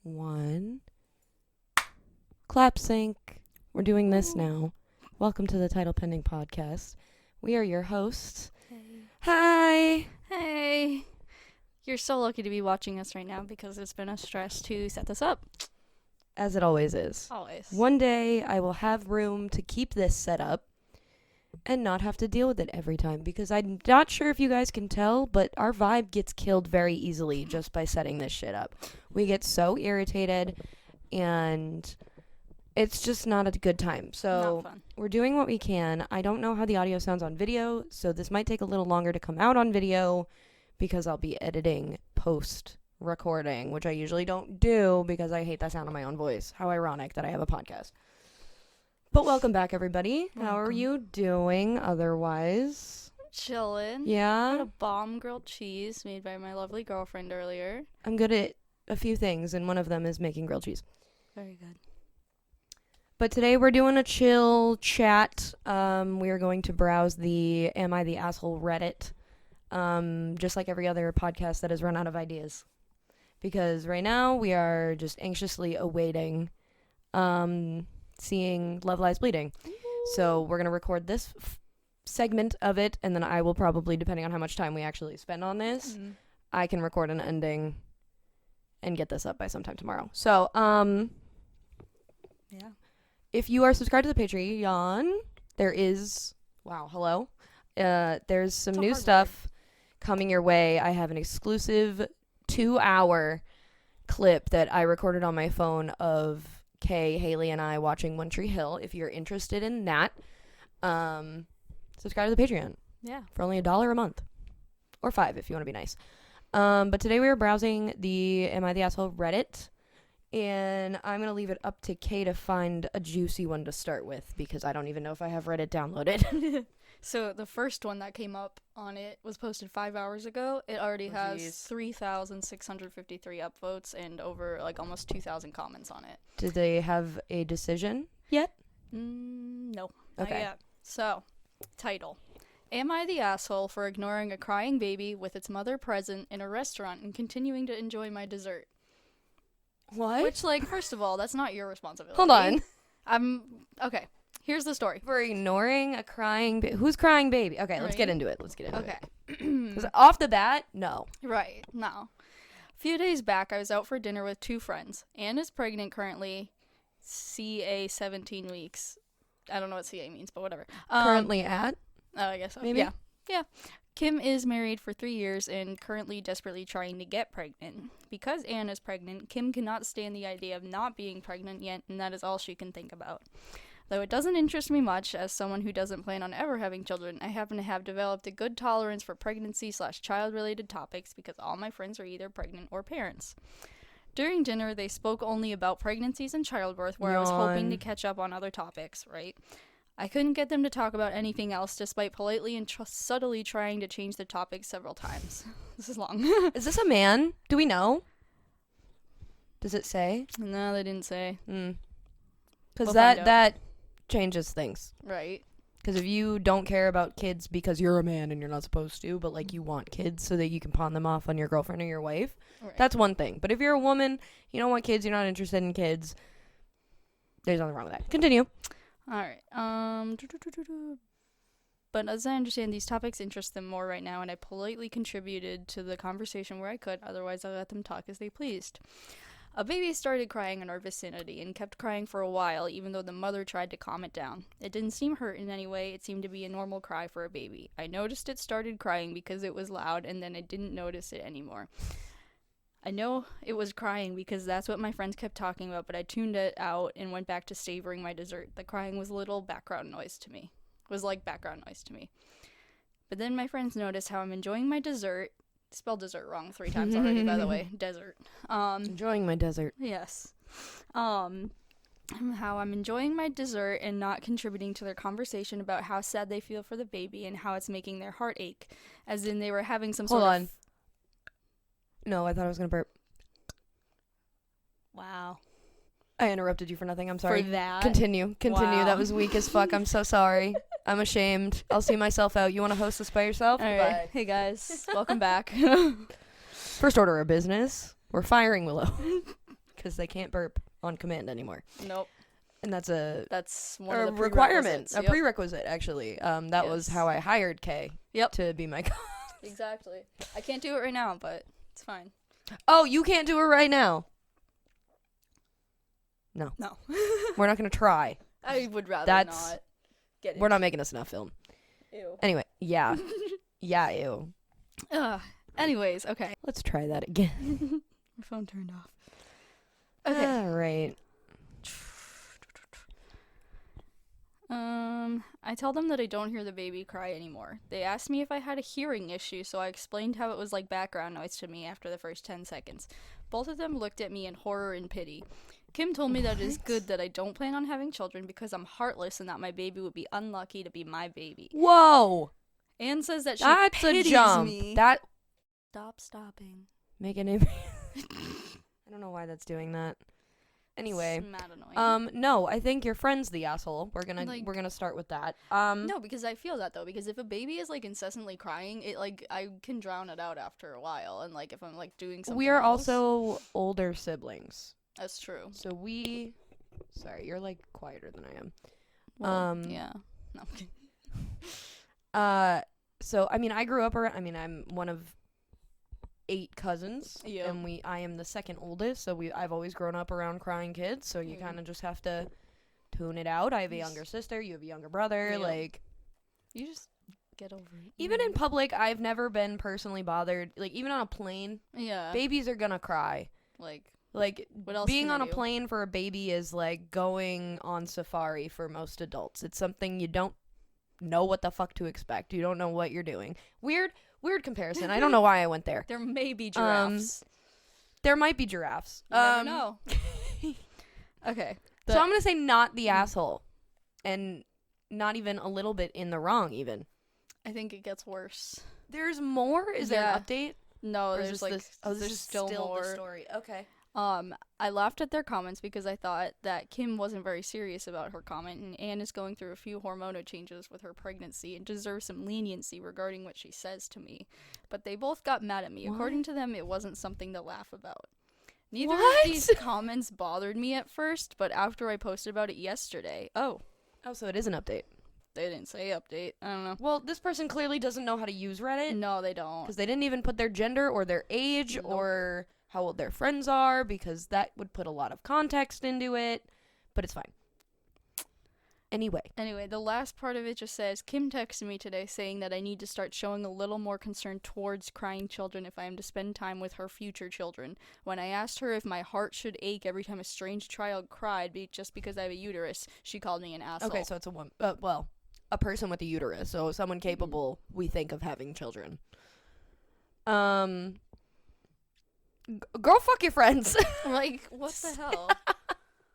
1. Clap sync. We're doing this now. Welcome to the Title Pending Podcast. We are your hosts. Hey. Hi. Hey. You're so lucky to be watching us right now because it's been a stress to set this up. As it always is. Always. One day I will have room to keep this set up and not have to deal with it every time, because I'm not sure if you guys can tell, but our vibe gets killed very easily just by setting this shit up. We get so irritated and it's just not a good time. So Not fun. we're doing what we can. I don't know how the audio sounds on video, so this might take a little longer to come out on video because I'll be editing post recording, which I usually don't do because I hate the sound of my own voice. How ironic that I have a podcast. But welcome back, everybody. How are Welcome. you doing otherwise? Chillin'. I had Yeah? a bomb grilled cheese made by my lovely girlfriend earlier. I'm good at a few things, and one of them is making grilled cheese. Very good. But today we're doing a chill chat. We are going to browse the Am I the Asshole Reddit, just like every other podcast that has run out of ideas. Because right now we are just anxiously awaiting seeing Love Lies Bleeding. So we're going to record this segment of it, and then I will probably, depending on how much time we actually spend on this, I can record an ending and get this up by sometime tomorrow. So, Yeah. if you are subscribed to the Patreon, there is, hello. There's some It's a new hard stuff coming your way. I have an exclusive 2-hour clip that I recorded on my phone of Kay, Haley, and I watching One Tree Hill. If you're interested in that, subscribe to the Patreon Yeah. for only $1 a month. Or $5 if you want to be nice. But today we are browsing the Am I the Asshole Reddit. And I'm going to leave it up to Kay to find a juicy one to start with, because I don't even know if I have Reddit downloaded. So the first one that came up on it was posted 5 hours ago. It already Oh, has jeez. 3,653 upvotes and over almost 2,000 comments on it. Did they have a decision yet? No. Okay. Not yet. So, title. Am I the asshole for ignoring a crying baby with its mother present in a restaurant and continuing to enjoy my dessert? What? Which, first of all, that's not your responsibility. Hold on. Okay. Here's the story. For ignoring a crying baby. Who's crying baby? Okay, let's get Right. into it. Okay. Because off the bat, no. Right. No. A few days back, I was out for dinner with two friends. Anne is pregnant currently, CA 17 weeks. I don't know what CA means, but whatever. Currently at? Oh, I guess so. Maybe? Yeah. Kim is married for 3 years and currently desperately trying to get pregnant. Because Anne is pregnant, Kim cannot stand the idea of not being pregnant yet, and that is all she can think about. Though it doesn't interest me much, as someone who doesn't plan on ever having children, I happen to have developed a good tolerance for pregnancy/child-related topics because all my friends are either pregnant or parents. During dinner, they spoke only about pregnancies and childbirth, where I was hoping to Yawn. catch up on other topics, right? I couldn't get them to talk about anything else, despite politely and subtly trying to change the topic several times. This is long. Is this a man? Do we know? Does it say? No, they didn't say. Because We'll find out. that changes things. Right. Because if you don't care about kids because you're a man and you're not supposed to, but like you want kids so that you can pawn them off on your girlfriend or your wife, Right. that's one thing. But if you're a woman, you don't want kids, you're not interested in kids, there's nothing wrong with that. Continue. Alright. But as I understand, these topics interest them more right now, and I politely contributed to the conversation where I could, otherwise I let them talk as they pleased. A baby started crying in our vicinity and kept crying for a while, even though the mother tried to calm it down. It didn't seem hurt in any way, it seemed to be a normal cry for a baby. I noticed it started crying because it was loud, and then I didn't notice it anymore. I know it was crying because that's what my friends kept talking about, but I tuned it out and went back to savoring my dessert. The crying was little background noise to me. Was like background noise to me. But then my friends noticed how I'm enjoying my dessert. Spelled dessert wrong 3 times already, by the way. Desert. Enjoying my desert. Yes. How I'm enjoying my dessert and not contributing to their conversation about how sad they feel for the baby and how it's making their heart ache. As in they were having some Hold sort on. of... No, I thought I was going to burp. Wow. I interrupted you for nothing. I'm sorry. For that? Continue. Wow. That was weak as fuck. I'm so sorry. I'm ashamed. I'll see myself out. You want to host this by yourself? All right. Bye. Hey, guys. Welcome back. First order of business. We're firing Willow. because they can't burp on command anymore. Nope. And that's a One of the requirement, prerequisites. a Yep. prerequisite, actually. That was Yes. how I hired Kay Yep. to be my Exactly. I can't do it right now, but it's fine. Oh, you can't do it right now. No. We're not going to try. I would rather That's- not get We're not making a snuff film. Ew. Anyway, yeah. Yeah, ew. Anyways, okay. Let's try that again. My phone turned off. Okay. All right. I tell them that I don't hear the baby cry anymore. They asked me if I had a hearing issue, so I explained how it was like background noise to me after the first 10 seconds. Both of them looked at me in horror and pity. Kim told me that it is good that I don't plan on having children because I'm heartless and that my baby would be unlucky to be my baby. Whoa. Anne says that she That's a pities jump. me. That Stop stopping. make it I don't know why that's doing that. Anyway, It's mad annoying. no, I think your friend's the asshole. We're Like- going to start with that. No, because I feel that though. Because if a baby is like incessantly crying, it like I can drown it out after a while. And like if I'm like doing something, we are else, also older siblings. that's true. So sorry, you're like quieter than I am. Well, yeah. No. So I mean, I grew up around. I mean, I'm one of 8 cousins, Yeah. and I am the second oldest. So I've always grown up around crying kids. So you Mhm. kind of just have to tune it out. I have a Yes. younger sister. You have a younger brother. Yeah. Like You just get over it. even in public, I've never been personally bothered. Like even on a plane, yeah, babies are gonna cry. like Like what else? being can on I a do? plane for a baby is like going on safari for most adults. It's something you don't know what the fuck to expect. You don't know what you're doing. Weird comparison. I don't know why I went there. There may be giraffes. There might be giraffes. You never know. Okay. So I'm gonna say not the asshole, and not even a little bit in the wrong. Even I think it gets worse. there's more. Is there Yeah. an update? No, Or is there's this like this- oh, this there's is still more. the story. Okay. I laughed at their comments because I thought that Kim wasn't very serious about her comment, and Anne is going through a few hormonal changes with her pregnancy and deserves some leniency regarding what she says to me. But they both got mad at me. What? According to them, it wasn't something to laugh about. Neither What? of these comments bothered me at first, but after I posted about it yesterday, Oh, so it is an update. they didn't say update. I don't know. Well, this person clearly doesn't know how to use Reddit. No, they don't. Because they didn't even put their gender or their age Nope. or how old their friends are, because that would put a lot of context into it. But it's fine. Anyway, The last part of it just says, Kim texted me today saying that I need to start showing a little more concern towards crying children if I am to spend time with her future children. When I asked her if my heart should ache every time a strange child cried just because I have a uterus, she called me an asshole. okay, so it's a person with a uterus, so someone capable, we think, of having children. Girl, fuck your friends. like, what the hell?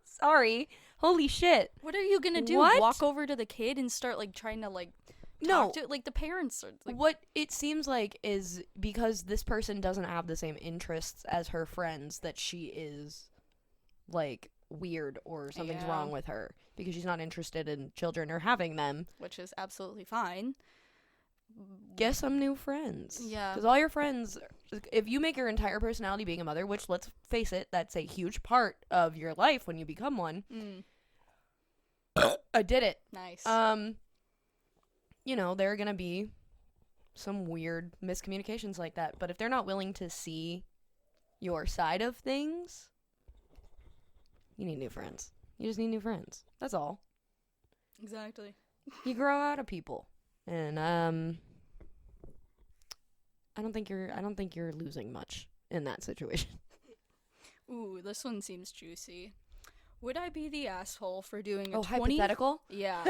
Sorry. Holy shit. What are you gonna do? What? Walk over to the kid and start, like, trying to, like, No. talk to like, the parents are, like, What it seems like is because this person doesn't have the same interests as her friends that she is, like, weird or something's Yeah. wrong with her because she's not interested in children or having them. which is absolutely fine. Get some new friends. Yeah. Because all your friends, if you make your entire personality being a mother, which, let's face it, that's a huge part of your life when you become one. I did it. Nice. You know, there are going to be some weird miscommunications like that. But if they're not willing to see your side of things, you need new friends. You just need new friends. That's all. Exactly. You grow out of people. And I don't think you're losing much in that situation. Ooh, this one seems juicy. Would I be the asshole for doing a Oh, 20 hypothetical? Yeah.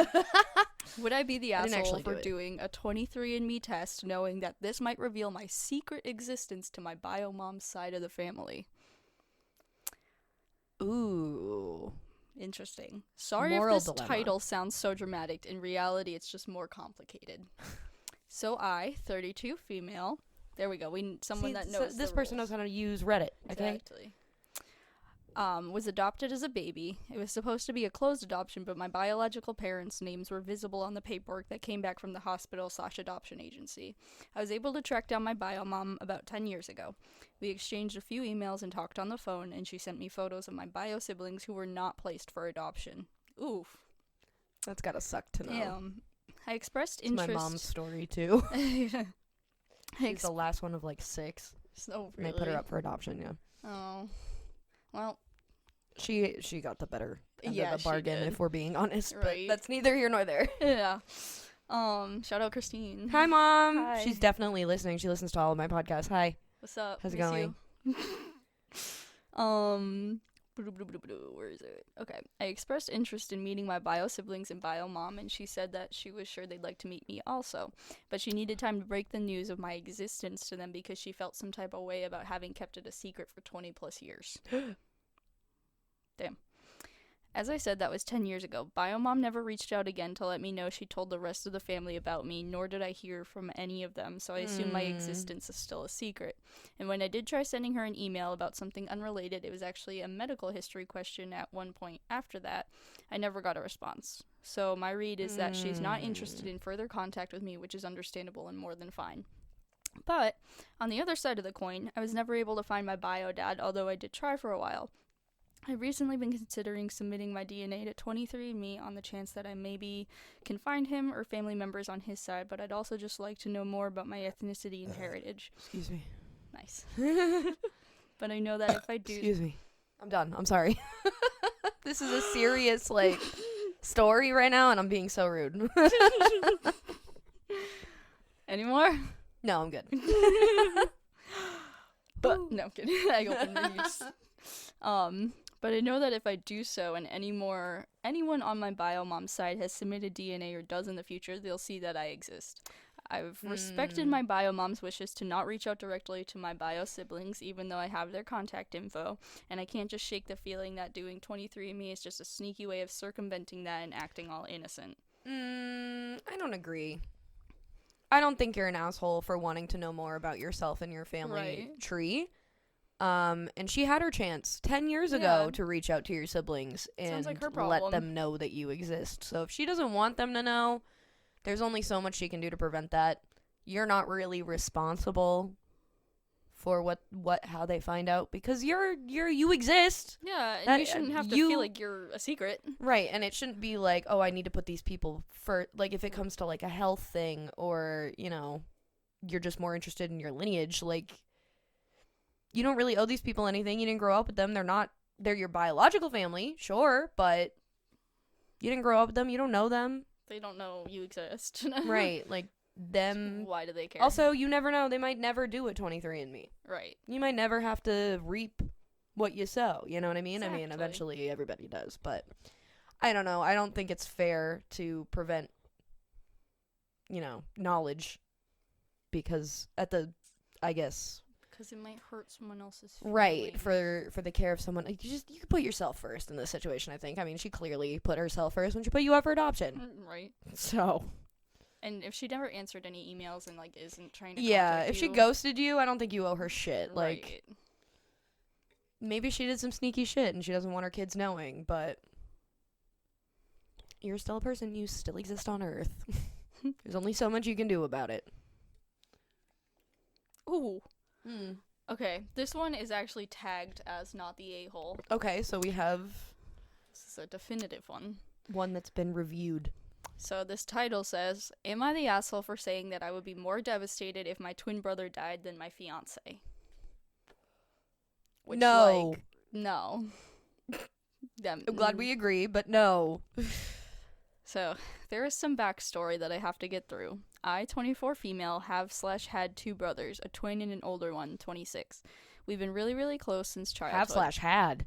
Would I be the I didn't asshole actually do for it. doing a 23andMe test knowing that this might reveal my secret existence to my bio mom's side of the family? Ooh. Interesting. Sorry Moral if this dilemma. title sounds so dramatic. In reality, it's just more complicated. So I, 32, female. There we go. Someone See, that so knows this the person rules. knows how to use Reddit, okay? Exactly. was adopted as a baby. It was supposed to be a closed adoption, but my biological parents' names were visible on the paperwork that came back from the hospital/adoption agency. I was able to track down my bio mom about 10 years ago. We exchanged a few emails and talked on the phone, and she sent me photos of my bio siblings who were not placed for adoption. Oof. That's gotta suck to know. Damn. I expressed It's interest. my mom's story too. I She's the last one of like 6. Oh, And really? they put her up for adoption. Yeah. Oh. Well, She got the better end Yeah, of the she bargain, did. if we're being honest. But Right. that's neither here nor there. yeah. Shout out Christine. Hi, Mom. Hi. She's definitely listening. She listens to all of my podcasts. Hi. What's up? How's it Miss going? you. Where is it? Okay. I expressed interest in meeting my bio siblings and bio mom, and she said that she was sure they'd like to meet me also. But she needed time to break the news of my existence to them because she felt some type of way about having kept it a secret for 20 plus years. Damn. As I said, that was 10 years ago. Biomom never reached out again to let me know she told the rest of the family about me, nor did I hear from any of them, so I assume my existence is still a secret. And when I did try sending her an email about something unrelated, it was actually a medical history question at one point after that. I never got a response. So my read is that she's not interested in further contact with me, which is understandable and more than fine. But, on the other side of the coin, I was never able to find my bio dad, although I did try for a while. I've recently been considering submitting my DNA to 23andMe on the chance that I maybe can find him or family members on his side, but I'd also just like to know more about my ethnicity and heritage. Excuse me. Nice. But I know that if I do... Excuse me. I'm done. I'm sorry. This is a serious, like, story right now, and I'm being so rude. Any more? No, I'm good. But, no, I'm kidding. I open reads. But I know that if I do so and anyone on my bio mom's side has submitted DNA or does in the future, they'll see that I exist. I've respected my bio mom's wishes to not reach out directly to my bio siblings, even though I have their contact info, and I can't just shake the feeling that doing 23andMe is just a sneaky way of circumventing that and acting all innocent. I don't agree. I don't think you're an asshole for wanting to know more about yourself and your family tree. And she had her chance 10 years ago to reach out to your siblings and like her let problem. them know that you exist. So if she doesn't want them to know, there's only so much she can do to prevent that. You're not really responsible for how they find out because you exist. Yeah, and That- you shouldn't have to you- feel like you're a secret. Right, and it shouldn't be like, oh, I need to put these people first. Like, if it comes to, like, a health thing or, you're just more interested in your lineage, like, you don't really owe these people anything. You didn't grow up with them. They're your biological family, sure, but you didn't grow up with them. You don't know them. They don't know you exist. Right, like, them. Why do they care? Also, you never know. They might never do a 23andMe. right. You might never have to reap what you sow. You know what I mean? I mean, Exactly. eventually everybody does, but I don't know. I don't think it's fair to prevent, knowledge because I guess, Because it might hurt someone else's right, feelings. for the care of someone. You can put yourself first in this situation, I think. I mean, she clearly put herself first when she put you up for adoption. Right. So, And if she never answered any emails and, like, isn't trying to yeah, contact if she you, ghosted you, I don't think you owe her shit. Like, right. maybe she did some sneaky shit and she doesn't want her kids knowing, but you're still a person. You still exist on Earth. There's only so much you can do about it. Ooh. Okay, this one is actually tagged as not the a-hole. Okay, so we have This is a definitive one. one that's been reviewed. So this title says, "Am I the asshole for saying that I would be more devastated if my twin brother died than my fiance?" Which, No. like, no. I'm glad we agree, but no. So, there is some backstory that I have to get through. I, 24 female, have/had 2 brothers, a twin and an older one, 26. We've been really, really close since childhood. Had.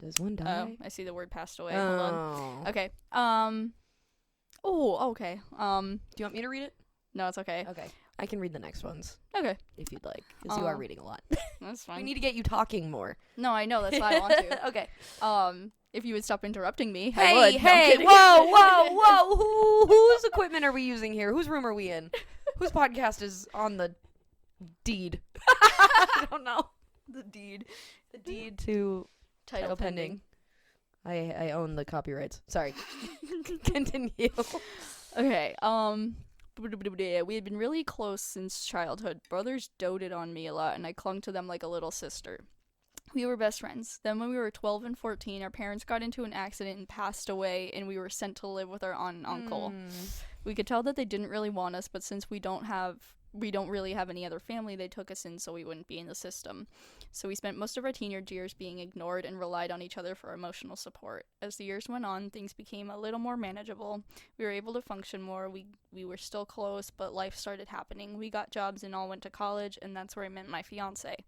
Does one die? I see the word passed away. Hold on. Oh. Okay. Oh, okay. Do you want me to read it? No, it's okay. Okay. I can read the next ones Okay. if you'd like, because you are reading a lot. That's We fine. need to get you talking more. No, I know. That's why I want to. Okay. If you would stop interrupting me, I would. No, I'm Hey, kidding. whoa. Whose equipment are we using here? Whose room are we in? Whose podcast is on the deed? I don't know. The deed. The deed to Title pending. I own the copyrights. Sorry. Continue. Okay, we had been really close since childhood. Brothers doted on me a lot, and I clung to them like a little sister. We were best friends. Then when we were 12 and 14, our parents got into an accident and passed away, and we were sent to live with our aunt and uncle. We could tell that they didn't really want us, but since we don't really have any other family, they took us in so we wouldn't be in the system. So we spent most of our teenage years being ignored and relied on each other for emotional support. As the years went on, things became a little more manageable. We were able to function more. We were still close, but life started happening. We got jobs and all went to college, and that's where I met my fiance.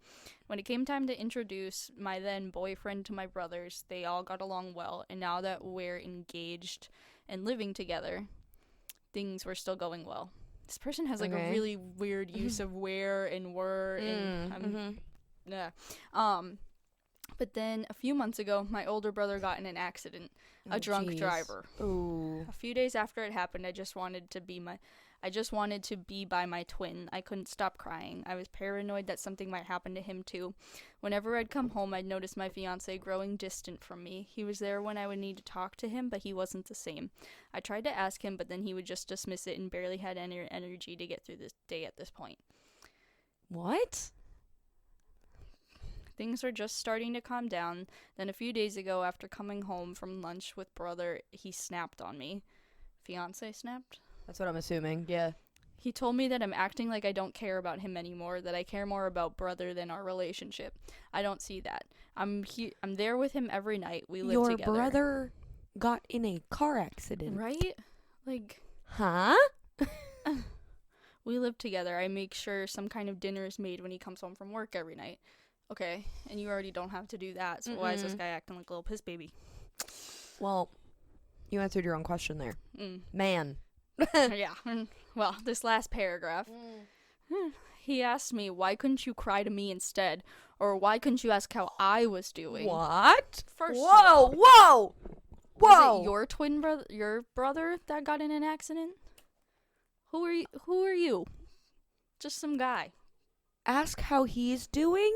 When it came time to introduce my then boyfriend to my brothers, they all got along well, and now that we're engaged and living together, things were still going well. This person has like a really weird use of where and were and yeah. But then a few months ago, my older brother got in an accident. A drunk driver. Ooh. A few days after it happened, I just wanted to be by my twin. I couldn't stop crying. I was paranoid that something might happen to him too. Whenever I'd come home, I'd notice my fiancé growing distant from me. He was there when I would need to talk to him, but he wasn't the same. I tried to ask him, but then he would just dismiss it and barely had any energy to get through this day at this point. What? Things are just starting to calm down. Then a few days ago, after coming home from lunch with brother, he snapped on me. Fiancé snapped? That's what I'm assuming, yeah. He told me that I'm acting like I don't care about him anymore, that I care more about brother than our relationship. I don't see that. I'm there with him every night. We live together. Your brother got in a car accident. Right? Like, huh? We live together. I make sure some kind of dinner is made when he comes home from work every night. Okay, and you already don't have to do that, so why is this guy acting like a little piss baby? Well, you answered your own question there. Man. Yeah. Well, this last paragraph. He asked me, why couldn't you cry to me instead? Or why couldn't you ask how I was doing? What? First whoa! Was it your twin brother, your brother that got in an accident? Who are you? Just some guy. Ask how he's doing?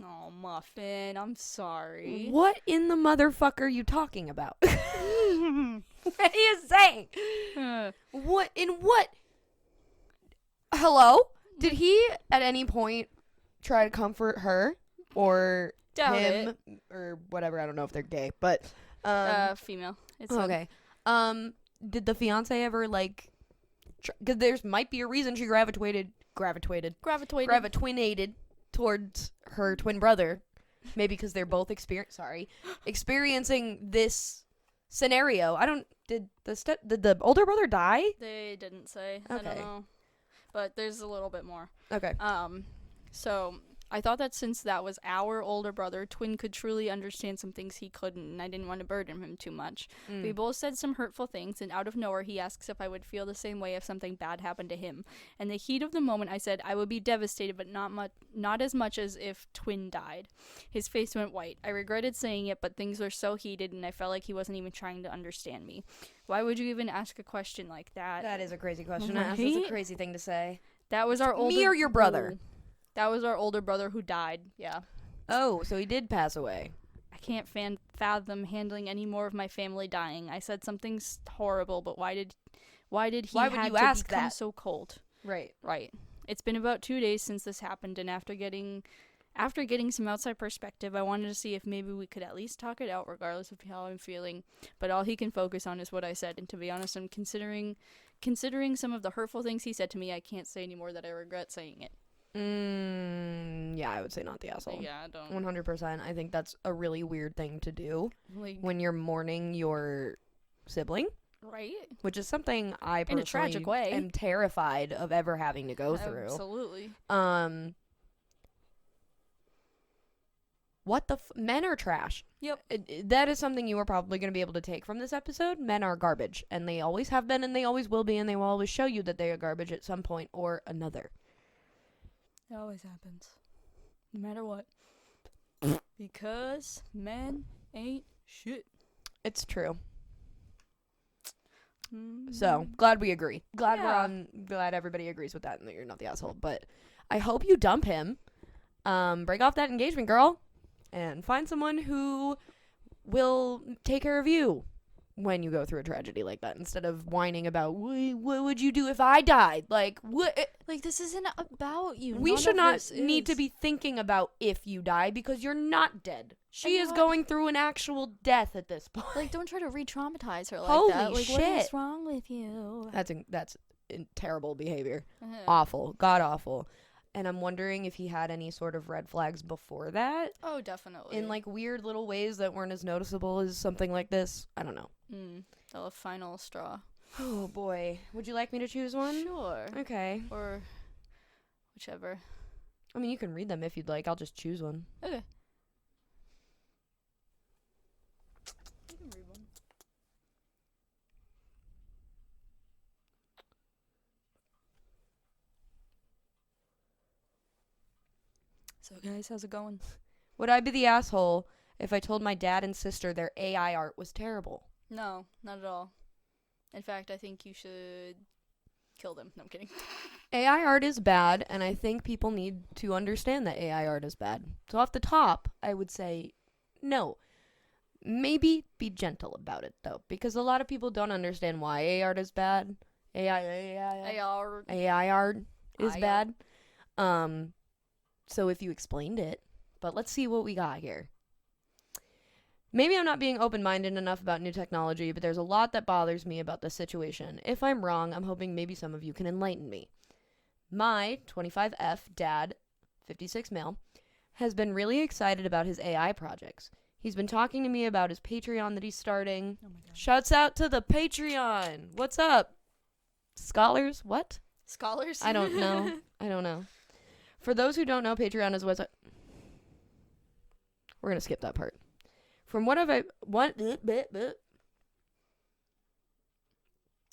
Oh, Muffin, I'm sorry. What in the motherfucker are you talking about? What are you saying? What? Hello? Did he at any point try to comfort her or Doubt him it. or whatever? I don't know if they're gay, but Female. It's okay. Did the fiance ever like? Because there might be a reason she gravitated towards her twin brother, maybe because they're both experiencing this scenario. Did the older brother die? They didn't say. Okay. I don't know. But there's a little bit more. Okay. So I thought that since that was our older brother, twin could truly understand some things he couldn't, and I didn't want to burden him too much. We both said some hurtful things, and out of nowhere he asks if I would feel the same way if something bad happened to him. In the heat of the moment, I said I would be devastated, but not as much as if twin died. His face went white. I regretted saying it, but things were so heated, and I felt like he wasn't even trying to understand me. Why would you even ask a question like that? That is a crazy question Right? to ask. That's a crazy thing to say. That was our older... Me or your brother? That was our older brother who died, yeah. Oh, so he did pass away. I can't fathom handling any more of my family dying. I said something's horrible, but why would you ask become that? so cold? Right. Right. It's been about 2 days since this happened, and after getting some outside perspective, I wanted to see if maybe we could at least talk it out regardless of how I'm feeling. But all he can focus on is what I said, and to be honest, I'm considering some of the hurtful things he said to me. I can't say anymore that I regret saying it. Yeah, I would say not the asshole. Yeah, I don't. 100%. I think that's a really weird thing to do Like, when you're mourning your sibling, right? which is something I In personally a tragic way. am terrified of ever having to go through. Absolutely. What the men are trash. Yep. That is something you are probably going to be able to take from this episode. Men are garbage, and they always have been, and they always will be, and they will always show you that they are garbage at some point or another. It always happens. No matter what. Because men ain't shit. It's true. Mm. So, glad we agree. Glad Yeah. glad everybody agrees with that and that you're not the asshole. But I hope you dump him. break off that engagement, girl, and find someone who will take care of you when you go through a tragedy like that, instead of whining about what would you do if I died. Like, what? Like, this isn't about you. We None should of not this need to is. be thinking about if you die, because you're not dead. She And is what- going through an actual death at this point. Like, don't try to re-traumatize her like Holy that. Like, what shit. is wrong with you? That's terrible behavior. Uh-huh. Awful. God awful. And I'm wondering if he had any sort of red flags before that, Oh, definitely. in like weird little ways that weren't as noticeable as something like this. I don't know. The final straw. Oh boy. Would you like me to choose one? Sure. Okay. Or whichever. I mean, you can read them if you'd like. I'll just choose one. Okay. You can read one. So, guys, how's it going? Would I be the asshole if I told my dad and sister their AI art was terrible? No, not at all. In fact, I think you should kill them. No, I'm kidding. AI art is bad, and I think people need to understand that AI art is bad. So off the top, I would say no. Maybe be gentle about it, though, because a lot of people don't understand why AI art is bad. AI art is AI. bad. So if you explained it, but let's see what we got here. Maybe I'm not being open-minded enough about new technology, but there's a lot that bothers me about this situation. If I'm wrong, I'm hoping maybe some of you can enlighten me. My 25F dad, 56 male, has been really excited about his AI projects. He's been talking to me about his Patreon that he's starting. Oh my god. Shouts out to the Patreon. What's up? Scholars? What? Scholars? I don't know. I don't know. For those who don't know, Patreon is what's... We're going to skip that part. From what I've...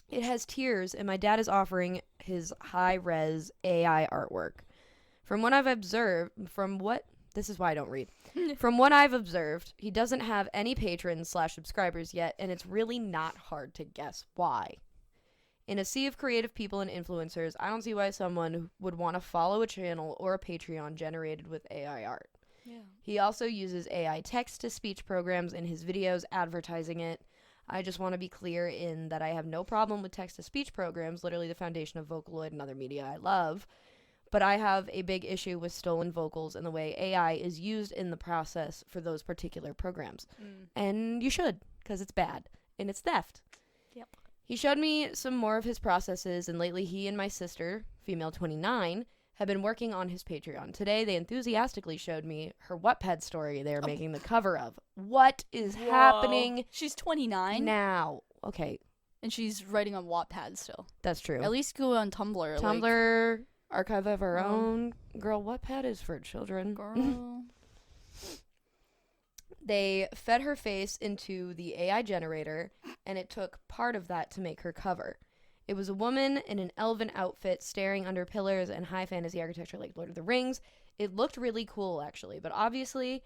It has tiers, and my dad is offering his high-res AI artwork. From what I've observed... This is why I don't read. From what I've observed, he doesn't have any patrons/subscribers yet, and it's really not hard to guess why. In a sea of creative people and influencers, I don't see why someone would want to follow a channel or a Patreon generated with AI art. Yeah. He also uses AI text-to-speech programs in his videos, advertising it. I just want to be clear in that I have no problem with text-to-speech programs, literally the foundation of Vocaloid and other media I love. But I have a big issue with stolen vocals and the way AI is used in the process for those particular programs. And you should, because it's bad. And it's theft. Yep. He showed me some more of his processes, and lately he and my sister, female 29, have been working on his Patreon. Today, they enthusiastically showed me her Wattpad story they are making the cover of. What is happening She's 29 now? Okay, and she's writing on Wattpad still. that's true. At least go on Tumblr. Tumblr, archive of our Um, own. Girl, Wattpad is for children. Girl. They fed her face into the AI generator, and it took part of that to make her cover. It was a woman in an elven outfit staring under pillars and high fantasy architecture like Lord of the Rings. It looked really cool, actually, but obviously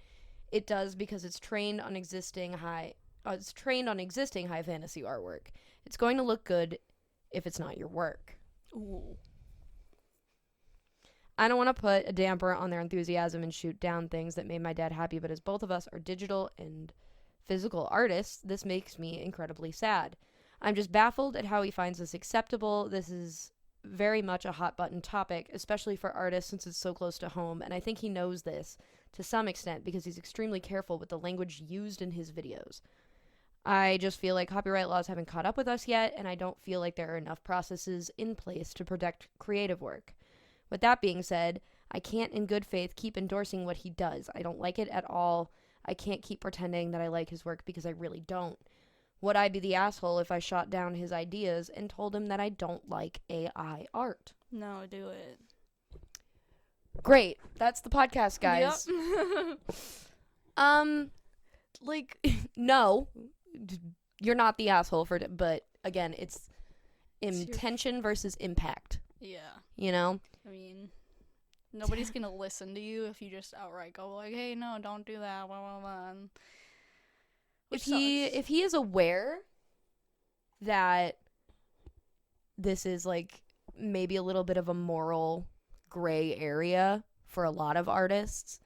it does because it's trained on existing high fantasy artwork. It's going to look good if it's not your work. Ooh. I don't want to put a damper on their enthusiasm and shoot down things that made my dad happy, but as both of us are digital and physical artists, this makes me incredibly sad. I'm just baffled at how he finds this acceptable. This is very much a hot button topic, especially for artists since it's so close to home, and I think he knows this to some extent because he's extremely careful with the language used in his videos. I just feel like copyright laws haven't caught up with us yet, and I don't feel like there are enough processes in place to protect creative work. With that being said, I can't in good faith keep endorsing what he does. I don't like it at all. I can't keep pretending that I like his work because I really don't. Would I be the asshole if I shot down his ideas and told him that I don't like AI art? No, do it. Great. That's the podcast, guys. Yep. Like, no. You're not the asshole for it, but again, it's intention versus impact, Yeah. you know? I mean, nobody's gonna listen to you if you just outright go like, "Hey, no, don't do that." Blah, blah, blah. If he is aware that this is like maybe a little bit of a moral gray area for a lot of artists,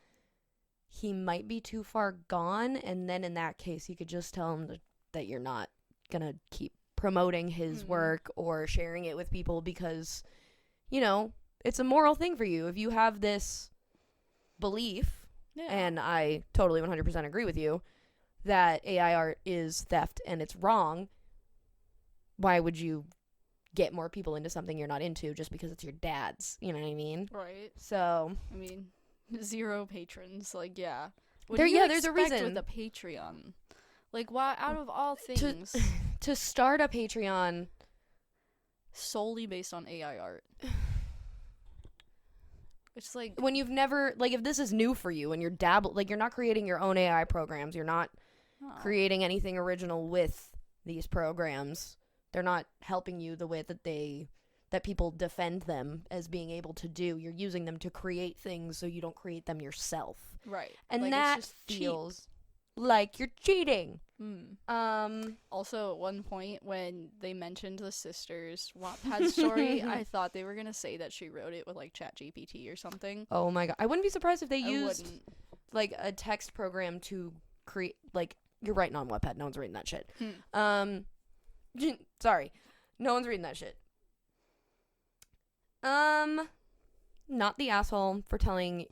he might be too far gone. And then in that case, you could just tell him that you're not going to keep promoting his work or sharing it with people because, it's a moral thing for you. If you have this belief, and I totally 100% agree with you, that AI art is theft and it's wrong, why would you get more people into something you're not into just because it's your dad's? You know what I mean? Right. So, I mean, 0 patrons. Like, yeah. There's a reason with a Patreon. Like, why, out of all things, to start a Patreon solely based on AI art. It's like, when you've never, like, if this is new for you and you're you're not creating your own AI programs, you're not creating anything original with these programs, they're not helping you the way that people defend them as being able to do. You're using them to create things so you don't create them yourself. right. And like, that it's just feels like you're cheating. Also, at one point when they mentioned the sisters Wattpad story, I thought they were gonna say that she wrote it with like ChatGPT or something. Oh my god. I wouldn't be surprised if they I used wouldn't. like a text program to create, like, you're writing on Wattpad, no one's reading that shit. Sorry. No one's reading that shit. Not the asshole for telling.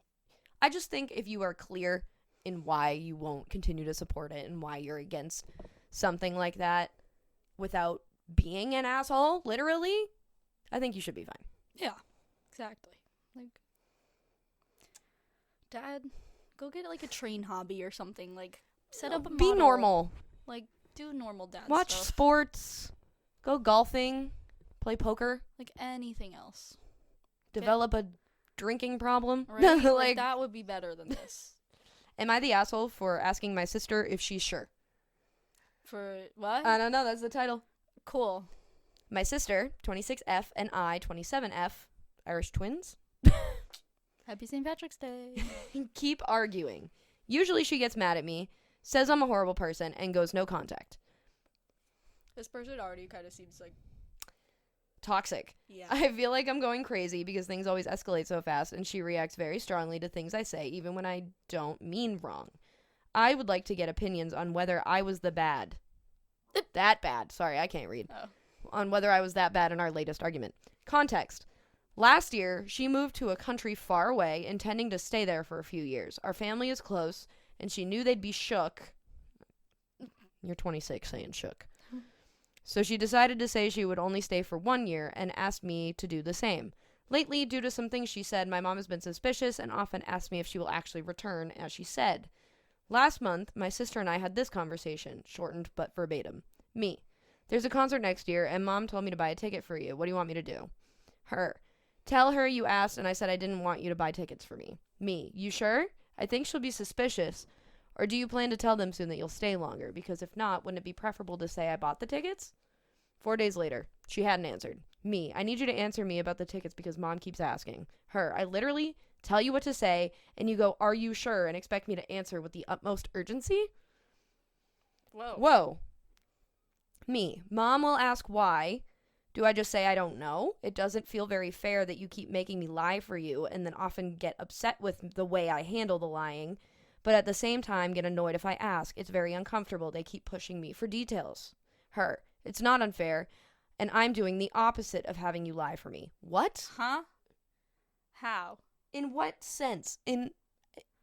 I just think if you are clear in why you won't continue to support it and why you're against something like that without being an asshole, literally, I think you should be fine. Yeah, exactly. Like, Dad, go get like a train hobby or something. Like, set up a Be model. normal. Like, do normal dad Watch stuff. sports. Go golfing. Play poker. Like anything else. Develop a drinking problem. Right? like, like, that would be better than this. am I the asshole for asking my sister if she's sure? For what? I don't know. That's the title. Cool. My sister, 26F, and I, 27F, Irish twins, Happy St. Patrick's Day. keep arguing. Usually she gets mad at me, says I'm a horrible person, and goes no contact. This person already kind of seems like Toxic. Yeah. I feel like I'm going crazy because things always escalate so fast, and she reacts very strongly to things I say, even when I don't mean wrong. I would like to get opinions on whether I was that bad. Sorry, I can't read. Oh. On whether I was that bad in our latest argument. Context. Last year, she moved to a country far away, intending to stay there for a few years. Our family is close, and she knew they'd be shook. You're 26 saying shook. So she decided to say she would only stay for 1 year and asked me to do the same. Lately, due to some things she said, my mom has been suspicious and often asked me if she will actually return, as she said. Last month, my sister and I had this conversation, shortened but verbatim. Me. There's a concert next year, and Mom told me to buy a ticket for you. What do you want me to do? Her. Tell her you asked, and I said I didn't want you to buy tickets for me. Me. You sure? I think she'll be suspicious. Or do you plan to tell them soon that you'll stay longer? Because if not, wouldn't it be preferable to say I bought the tickets? 4 days later. She hadn't answered. Me. I need you to answer me about the tickets because Mom keeps asking. Her. I literally tell you what to say, and you go, are you sure, and expect me to answer with the utmost urgency? Whoa. Me. Mom will ask why. Do I just say I don't know? It doesn't feel very fair that you keep making me lie for you and then often get upset with the way I handle the lying, but at the same time get annoyed if I ask. It's very uncomfortable. They keep pushing me for details. Her. It's not unfair, and I'm doing the opposite of having you lie for me. What? Huh? How? In what sense? In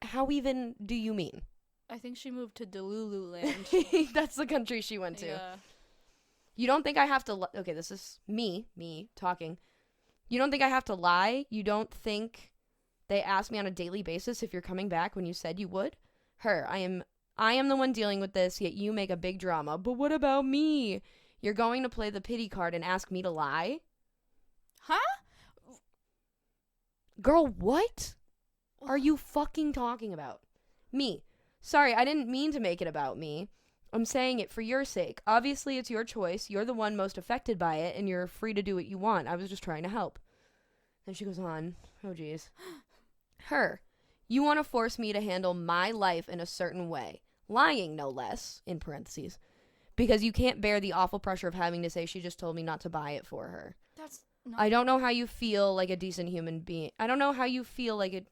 how even do you mean? I think she moved to Delulu land. That's the country she went to. Yeah. You don't think I have to okay, this is me talking. You don't think I have to lie? You don't think they ask me on a daily basis if you're coming back when you said you would? Her, I am the one dealing with this, yet you make a big drama. But what about me? You're going to play the pity card and ask me to lie? Huh? Girl, what are you fucking talking about? Me. Sorry, I didn't mean to make it about me. I'm saying it for your sake. Obviously, it's your choice. You're the one most affected by it, and you're free to do what you want. I was just trying to help. Then she goes on. Oh, jeez. Her. You want to force me to handle my life in a certain way. Lying, no less, in parentheses. Because you can't bear the awful pressure of having to say she just told me not to buy it for her. That's not... I don't know how you feel like a decent human being. I don't know how you feel like it...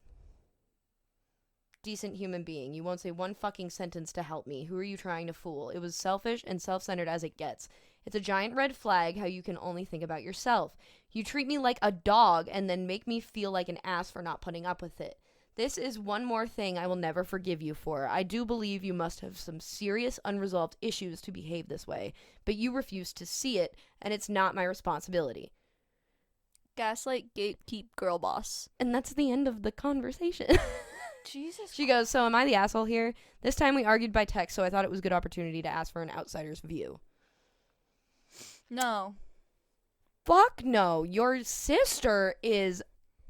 decent human being. You won't say one fucking sentence to help me. Who are you trying to fool? It was selfish and self-centered as it gets. It's a giant red flag how you can only think about yourself. You treat me like a dog and then make me feel like an ass for not putting up with it. This is one more thing I will never forgive you for. I do believe you must have some serious unresolved issues to behave this way, but you refuse to see it, and it's not my responsibility. Gaslight, gatekeep, girl boss. And that's the end of the conversation. Jesus. She goes, so am I the asshole here? This time we argued by text, so I thought it was a good opportunity to ask for an outsider's view. No. Fuck no. Your sister is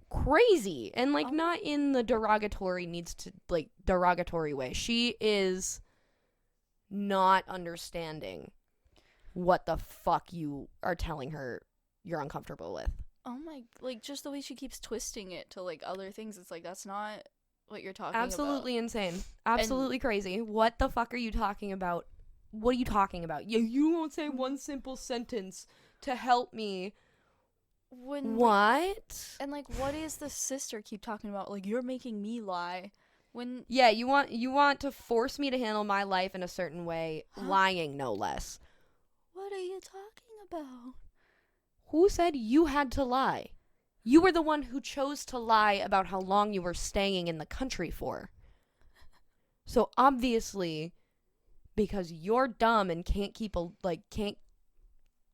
crazy. And, like, not in the derogatory way. She is not understanding what the fuck you are telling her you're uncomfortable with. Oh my, like, just the way she keeps twisting it to, like, other things. It's like, that's not what you're talking Absolutely about. insane. Absolutely crazy. What the fuck are you talking about? What are you talking about? You won't say one simple sentence to help me. What? And, like, what is the sister keep talking about? Like, you're making me lie. When... Yeah, you want to force me to handle my life in a certain way, lying no less. What are you talking about? Who said you had to lie? You were the one who chose to lie about how long you were staying in the country for. So obviously, because you're dumb and can't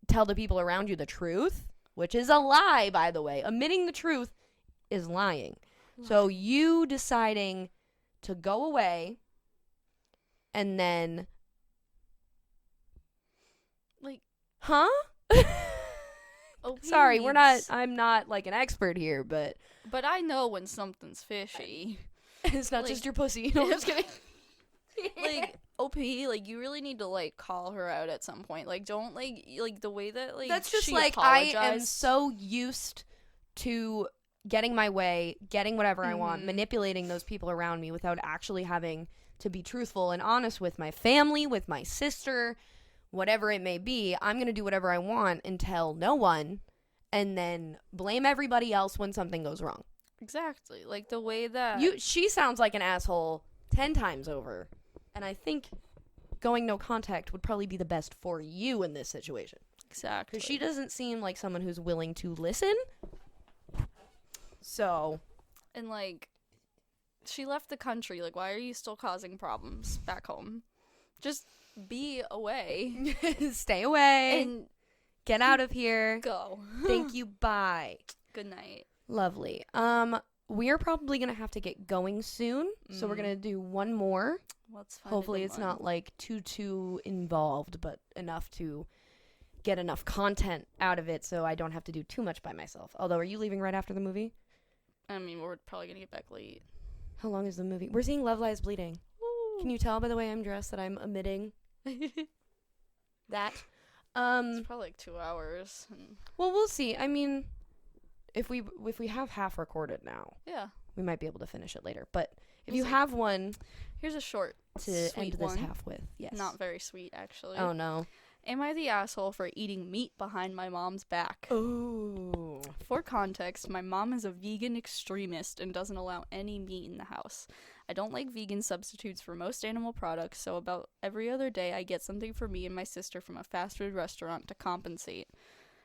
tell the people around you the truth, which is a lie, by the way. Omitting the truth is lying. So you deciding to go away and then... Like... Huh? Sorry, I'm not, like, an expert here, but... But I know when something's fishy. It's not just your pussy. No, I'm just kidding. Like, OP, like, you really need to, like, call her out at some point. Like, don't, like, the way that, like, that's just, she like, apologized. I am so used to getting my way, getting whatever I want, manipulating those people around me without actually having to be truthful and honest with my family, with my sister, whatever it may be. I'm going to do whatever I want and tell no one and then blame everybody else when something goes wrong. Exactly. Like, the way that... She sounds like an asshole 10 times over. And I think going no contact would probably be the best for you in this situation. Exactly. Because she doesn't seem like someone who's willing to listen. So. And, like, she left the country. Like, why are you still causing problems back home? Just be away. Stay away. And get out of here. Go. Thank you. Bye. Good night. Lovely. We're probably going to have to get going soon. So we're going to do one more. Let's find Hopefully it's not, like, too involved, but enough to get enough content out of it so I don't have to do too much by myself. Although, are you leaving right after the movie? I mean, we're probably going to get back late. How long is the movie? We're seeing Love Lies Bleeding. Woo. Can you tell by the way I'm dressed that I'm omitting that? It's probably like 2 hours. Well, we'll see. I mean, if we have half recorded now, yeah, we might be able to finish it later. But if We'll you see. have one here's a short, to end sweet this one. half with, yes. Not very sweet, actually. Oh no. Am I the asshole for eating meat behind my mom's back? Oh. For context, my mom is a vegan extremist and doesn't allow any meat in the house. I don't like vegan substitutes for most animal products, so about every other day I get something for me and my sister from a fast food restaurant to compensate.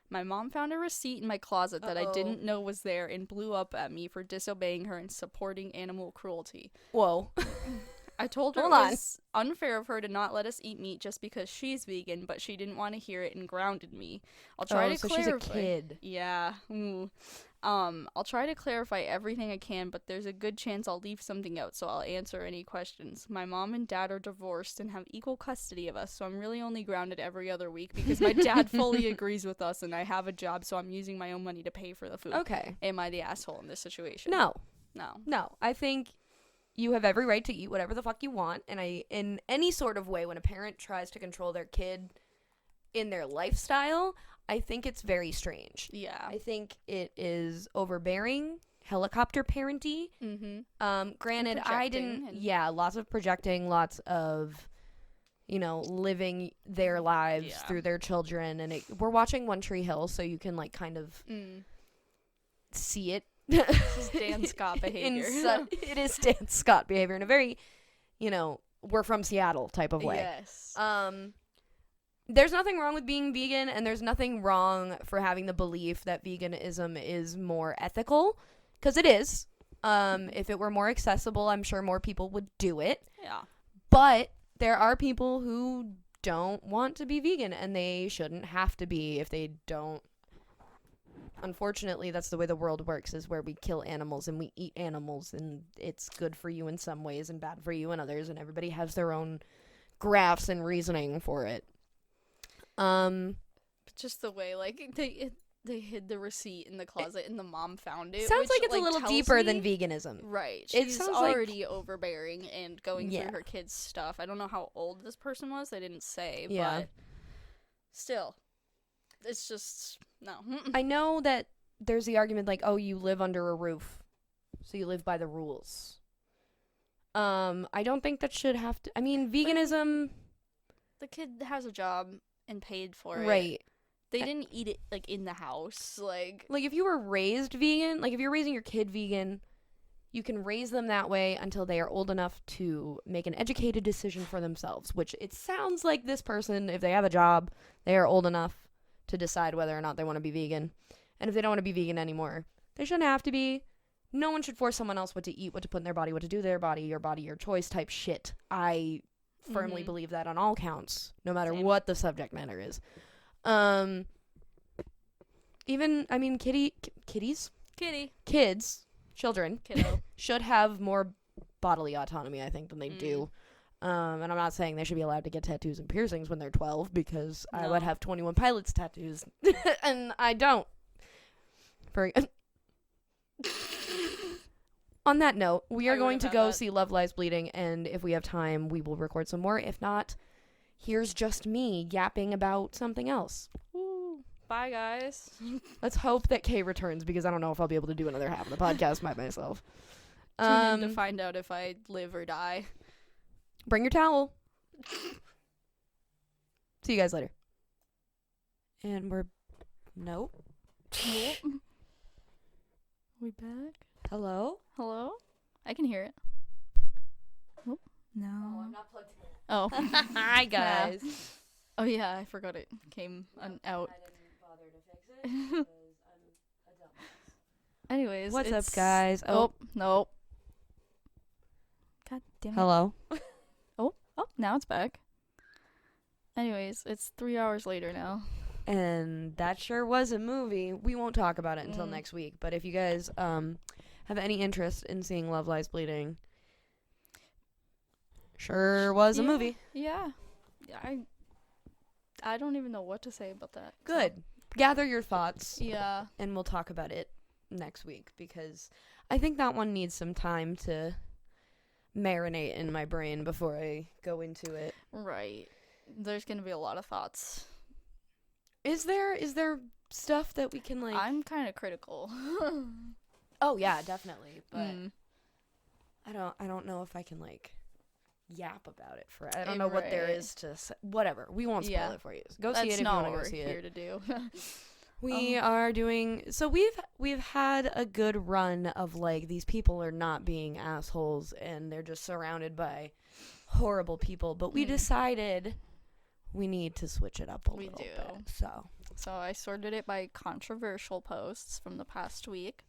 My mom found a receipt in my closet that I didn't know was there and blew up at me for disobeying her and supporting animal cruelty. Whoa. I told her it was unfair of her to not let us eat meat just because she's vegan, but she didn't want to hear it and grounded me. I'll try to clarify. She's a kid. Yeah. I'll try to clarify everything I can, but there's a good chance I'll leave something out, so I'll answer any questions. My mom and dad are divorced and have equal custody of us, so I'm really only grounded every other week because my dad fully agrees with us and I have a job, so I'm using my own money to pay for the food. Okay. Am I the asshole in this situation? No. No. I think you have every right to eat whatever the fuck you want, and in any sort of way, when a parent tries to control their kid in their lifestyle, I think it's very strange. Yeah. I think it is overbearing, helicopter parenty. Mm-hmm. Granted, I didn't. Yeah, lots of projecting, lots of, living their lives through their children, and we're watching One Tree Hill, so you can kind of see it This is Dan Scott behavior. It is Dan Scott behavior in a very, we're from Seattle type of way. Yes. There's nothing wrong with being vegan, and there's nothing wrong for having the belief that veganism is more ethical, because it is. If it were more accessible, I'm sure more people would do it. Yeah. But there are people who don't want to be vegan, and they shouldn't have to be if they don't. Unfortunately, that's the way the world works, is where we kill animals and we eat animals, and it's good for you in some ways and bad for you in others, and everybody has their own graphs and reasoning for it. Just the way, like, they hid the receipt in the closet and the mom found it. Sounds which, like it's a little deeper than me- veganism. Right. It She's sounds like- already overbearing and going Yeah. through her kids' stuff. I don't know how old this person was. They didn't say, Yeah. but still. It's just, no. I know that there's the argument like, oh, you live under a roof, so you live by the rules. I don't think that should have to. I mean, veganism, The kid has a job and paid for it. right? They didn't eat it, like, in the house. Like, Like if you were raised vegan, like if you're raising your kid vegan, you can raise them that way until they are old enough to make an educated decision for themselves. Which it sounds like this person, if they have a job, they are old enough to decide whether or not they want to be vegan. And if they don't want to be vegan anymore, they shouldn't have to be. No one should force someone else what to eat, what to put in their body, what to do to their body, your choice type shit. I firmly Mhm. believe that on all counts, no matter Same. what the subject matter is. Even, I mean, kids, children, kiddo. should have more bodily autonomy, I think, than they Mm. do. And I'm not saying they should be allowed to get tattoos and piercings when they're 12, because I would No. have 21 Pilots tattoos, and I don't. On that note, we I are going would've to had go that. see Love Lies Bleeding, and if we have time, we will record some more. If not, here's just me yapping about something else. Woo. Bye, guys. Let's hope that Kay returns, because I don't know if I'll be able to do another half of the podcast by myself. Tune in to find out if I live or die. Bring your towel. See you guys later. And nope. We back? Hello? Hello? I can hear it. Oh, no. not plugged in. Oh. Hi, guys. Oh, yeah, I forgot it came out. I didn't bother to fix it because I'm a dumbass. Anyways. What's up, it's- guys? Oh, nope. God damn it. Hello. Oh, now it's back. Anyways, it's 3 hours later now. And that sure was a movie. We won't talk about it until Mm. next week. But if you guys have any interest in seeing Love Lies Bleeding, sure was a Yeah. movie. Yeah. I don't even know what to say about that. so- Good. Gather your thoughts, Yeah. and we'll talk about it next week, because I think that one needs some time to marinate in my brain before I go into it. Right. There's going to be a lot of thoughts. Is there stuff that we can like? I'm kind of critical. Oh yeah, definitely. But Mm. I don't know if I can like yap about it for. I don't know what there Right. is to say. Whatever. We won't spoil Yeah. it for you. Go That's see it if you not want to what go we're see here it. to do. We are doing so we've had a good run of like these people are not being assholes and they're just surrounded by horrible people, but we Mm. decided we need to switch it up a We little do. bit. So, So I sorted it by controversial posts from the past week.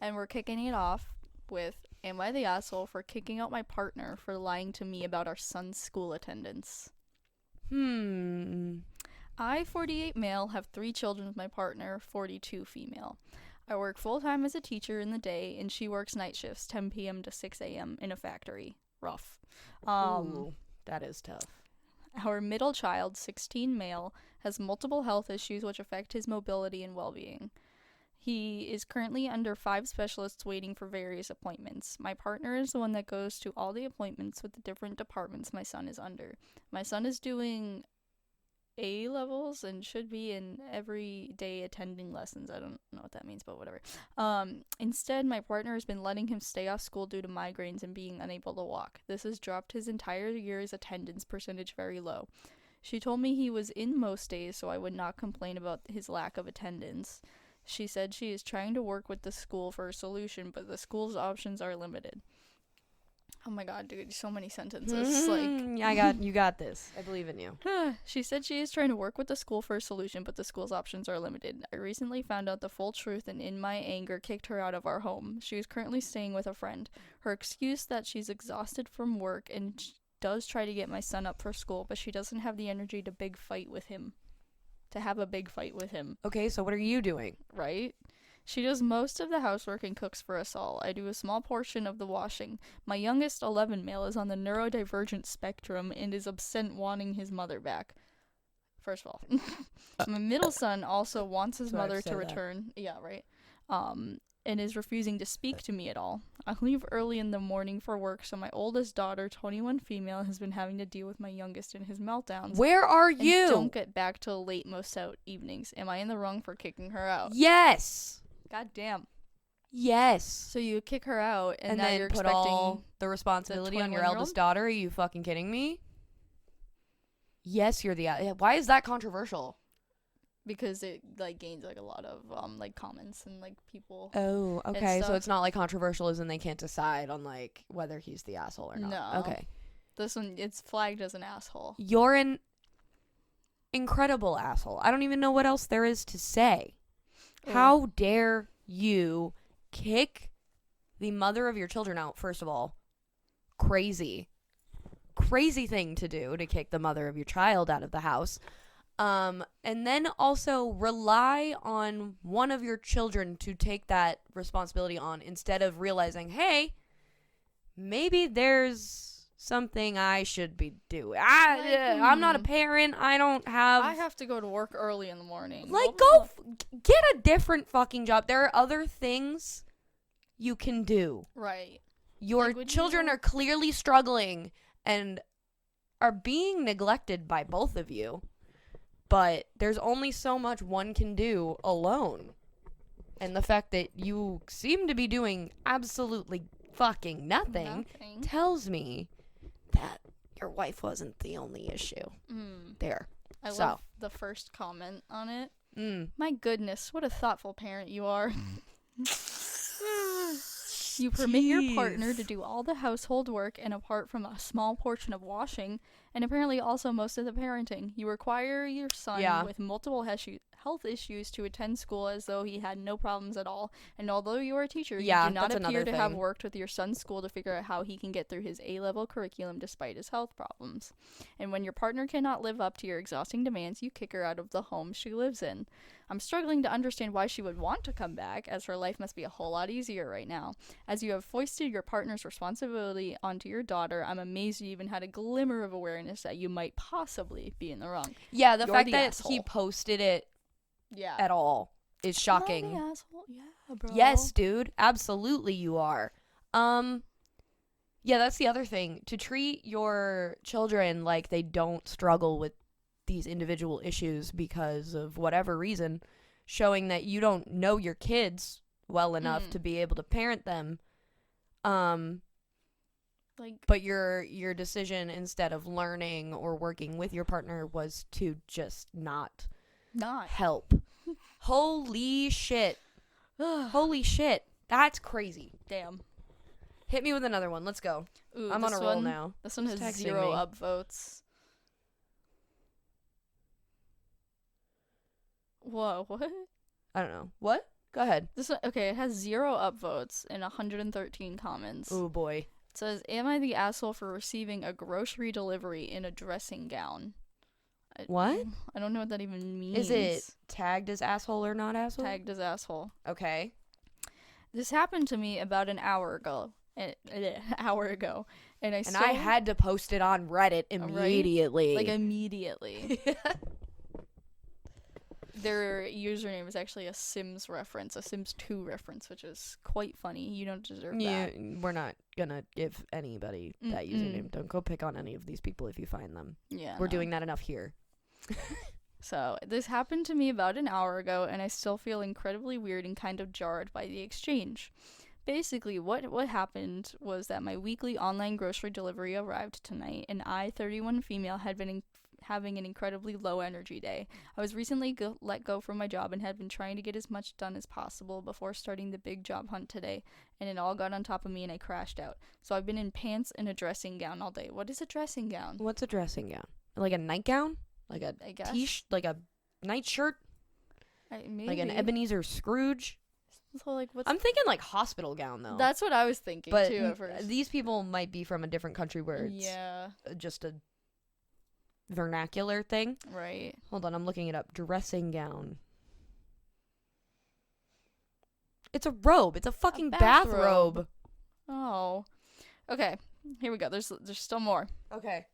And we're kicking it off with Am I the asshole for kicking out my partner for lying to me about our son's school attendance? I, 48 male, have 3 children with my partner, 42 female. I work full-time as a teacher in the day, and she works night shifts, 10 p.m. to 6 a.m. in a factory. Rough. Ooh, that is tough. Our middle child, 16 male, has multiple health issues which affect his mobility and well-being. He is currently under 5 specialists waiting for various appointments. My partner is the one that goes to all the appointments with the different departments my son is under. My son is doing A levels and should be in every day attending lessons. I don't know what that means, but whatever. Instead, my partner has been letting him stay off school due to migraines and being unable to walk. This has dropped his entire year's attendance percentage very low. She told me he was in most days, so I would not complain about his lack of attendance. She said she is trying to work with the school for a solution, but the school's options are limited. Oh my god, dude, so many sentences. You got this. I believe in you. She said she is trying to work with the school for a solution, but the school's options are limited. I recently found out the full truth and in my anger kicked her out of our home. She is currently staying with a friend. Her excuse that she's exhausted from work and does try to get my son up for school, but she doesn't have the energy to have a big fight with him. Okay, so what are you doing? Right? She does most of the housework and cooks for us all. I do a small portion of the washing. My youngest 11 male is on the neurodivergent spectrum and is upset wanting his mother back. First of all. My middle son also wants his mother to return. Yeah, right. And is refusing to speak to me at all. I leave early in the morning for work, so my oldest daughter, 21 female, has been having to deal with my youngest and his meltdowns. Where are you? And don't get back till late most evenings. Am I in the wrong for kicking her out? Yes. God damn. Yes. So you kick her out, and now then you're put expecting all the responsibility on your 21-year-old? eldest daughter? Are you fucking kidding me? Yes, you're the. Why is that controversial? because it like gains like a lot of like comments and like people. Oh, okay. So stuff. it's not like controversial as in they can't decide on like whether he's the asshole or not. No. Okay. This one, it's flagged as an asshole. You're an incredible asshole. I don't even know what else there is to say. Ugh. How dare you kick the mother of your children out, first of all? Crazy. Crazy thing to do, to kick the mother of your child out of the house. And then also rely on one of your children to take that responsibility on instead of realizing, hey, maybe there's something I should be doing. I'm not a parent. I don't have... I have to go to work early in the morning. Like, go get a different fucking job. There are other things you can do. Right. Your Like, children are clearly struggling and are being neglected by both of you. But there's only so much one can do alone. And the fact that you seem to be doing absolutely fucking nothing tells me that your wife wasn't the only issue. There. I love the first comment on it. My goodness, what a thoughtful parent you are. You permit your partner to do all the household work and apart from a small portion of washing, and apparently also most of the parenting. You require your son with multiple health issues to attend school as though he had no problems at all. And although you are a teacher, you do not appear to have worked with your son's school to figure out how he can get through his A-level curriculum despite his health problems. And when your partner cannot live up to your exhausting demands, you kick her out of the home she lives in. I'm struggling to understand why she would want to come back, as her life must be a whole lot easier right now. As you have foisted your partner's responsibility onto your daughter, I'm amazed you even had a glimmer of awareness that you might possibly be in the wrong. Yeah, the You're fact the that asshole. he posted it Yeah. at all is shocking. Am I the asshole? Yeah, bro. Yes, dude. Absolutely you are. Yeah, that's the other thing. To treat your children like they don't struggle with these individual issues because of whatever reason, showing that you don't know your kids well enough to be able to parent them. But your decision instead of learning or working with your partner was to just not help. Holy shit. Holy shit. That's crazy. Damn. Hit me with another one. Let's go. Ooh, I'm on a roll now. This one has Texting 0 me. upvotes. Whoa, what? I don't know. What? Go ahead. This one, okay, it has 0 upvotes and 113 comments. Oh boy. It says, "Am I the asshole for receiving a grocery delivery in a dressing gown?" What? I don't know what that even means. Is it tagged as asshole or not asshole? Tagged as asshole. Okay. This happened to me about an hour ago. And I had to post it on Reddit immediately. Like immediately. Their username is actually a Sims reference, a Sims 2 reference, which is quite funny. You don't deserve that. We're not gonna give anybody that username. Don't go pick on any of these people if you find them. Yeah. We're doing that enough here. So, this happened to me about an hour ago, and I still feel incredibly weird and kind of jarred by the exchange. Basically, what happened was that my weekly online grocery delivery arrived tonight, and I, 31 female, had having an incredibly low energy day. I was recently let go from my job and had been trying to get as much done as possible before starting the big job hunt today, and it all got on top of me and I crashed out. So I've been in pants and a dressing gown all day. What is a dressing gown? What's a dressing gown? Like a nightgown? Like a I guess. like a nightshirt? Maybe. Like an Ebenezer Scrooge? So like what's I'm thinking like hospital gown though. That's what I was thinking but too at first. these people might be from a different country where it's just a vernacular thing. Right. Hold on, I'm looking it up. Dressing gown. It's a robe. It's a fucking bathrobe. Oh. Okay. Here we go. There's still more. Okay.